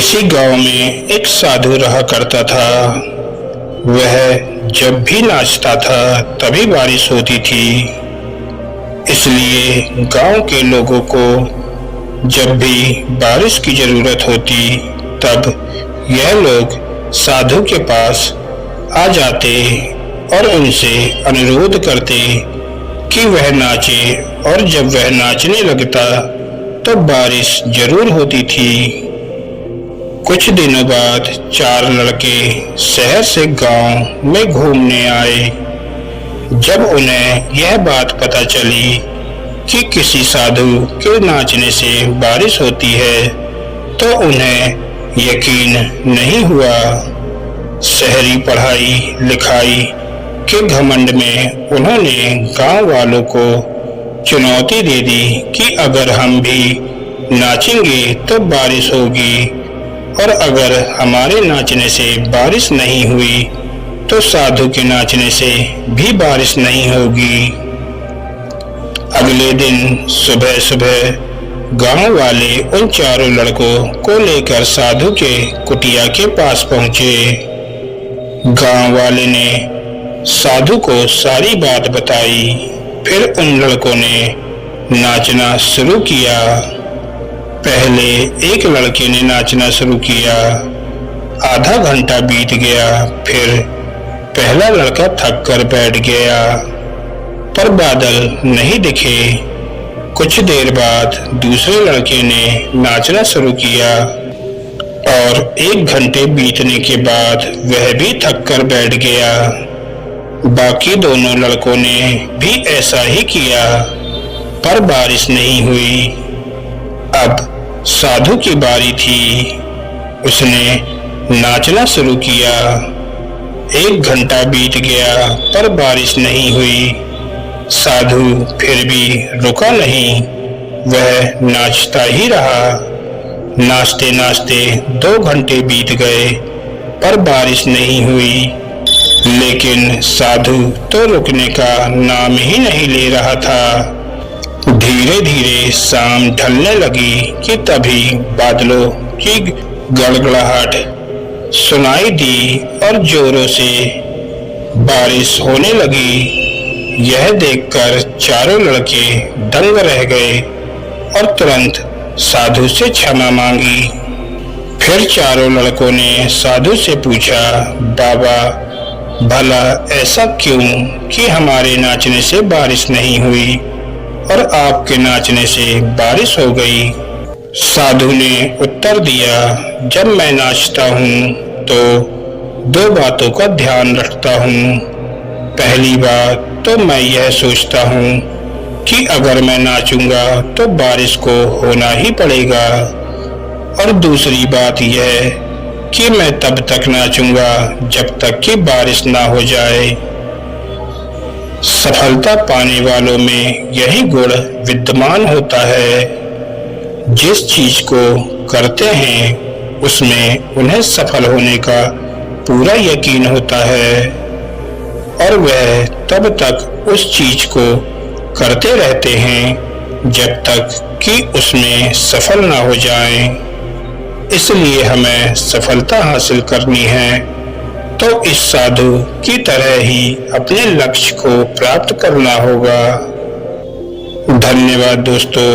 किसी गांव में एक साधु रहा करता था। वह जब भी नाचता था तभी बारिश होती थी। इसलिए गांव के लोगों को जब भी बारिश की जरूरत होती तब यह लोग साधु के पास आ जाते और उनसे अनुरोध करते कि वह नाचे, और जब वह नाचने लगता तो बारिश जरूर होती थी। कुछ दिनों बाद 4 लड़के शहर से गांव में घूमने आए। जब उन्हें यह बात पता चली कि किसी साधु के नाचने से बारिश होती है तो उन्हें यकीन नहीं हुआ। शहरी पढ़ाई लिखाई के घमंड में उन्होंने गांव वालों को चुनौती दे दी कि अगर हम भी नाचेंगे तो बारिश होगी, और अगर हमारे नाचने से बारिश नहीं हुई तो साधु के नाचने से भी बारिश नहीं होगी। अगले दिन सुबह सुबह गांव वाले उन 4 लड़कों को लेकर साधु के कुटिया के पास पहुंचे। गांव वाले ने साधु को सारी बात बताई। फिर उन लड़कों ने नाचना शुरू किया। पहले एक लड़के ने नाचना शुरू किया। आधा घंटा बीत गया। फिर पहला लड़का थक कर बैठ गया, पर बादल नहीं दिखे। कुछ देर बाद दूसरे लड़के ने नाचना शुरू किया और 1 घंटे बीतने के बाद वह भी थक कर बैठ गया। बाकी दोनों लड़कों ने भी ऐसा ही किया, पर बारिश नहीं हुई। अब साधु की बारी थी। उसने नाचना शुरू किया। 1 घंटा बीत गया, पर बारिश नहीं हुई। साधु फिर भी रुका नहीं, वह नाचता ही रहा। नाचते नाचते 2 घंटे बीत गए, पर बारिश नहीं हुई। लेकिन साधु तो रुकने का नाम ही नहीं ले रहा था। धीरे धीरे शाम ढलने लगी कि तभी बादलों की गड़गड़ाहट सुनाई दी और जोरों से बारिश होने लगी। यह देखकर 4 लड़के दंग रह गए और तुरंत साधु से क्षमा मांगी। फिर 4 लड़कों ने साधु से पूछा, बाबा भला ऐसा क्यों कि हमारे नाचने से बारिश नहीं हुई और आपके नाचने से बारिश हो गई? साधु ने उत्तर दिया, जब मैं नाचता हूँ तो 2 बातों का ध्यान रखता हूँ। पहली बात तो मैं यह सोचता हूँ कि अगर मैं नाचूंगा तो बारिश को होना ही पड़ेगा, और दूसरी बात यह कि मैं तब तक नाचूंगा जब तक कि बारिश ना हो जाए। सफलता पाने वालों में यही गुण विद्यमान होता है। जिस चीज को करते हैं उसमें उन्हें सफल होने का पूरा यकीन होता है, और वह तब तक उस चीज को करते रहते हैं जब तक कि उसमें सफल ना हो जाएं। इसलिए हमें सफलता हासिल करनी है तो इस साधु की तरह ही अपने लक्ष्य को प्राप्त करना होगा। धन्यवाद दोस्तों।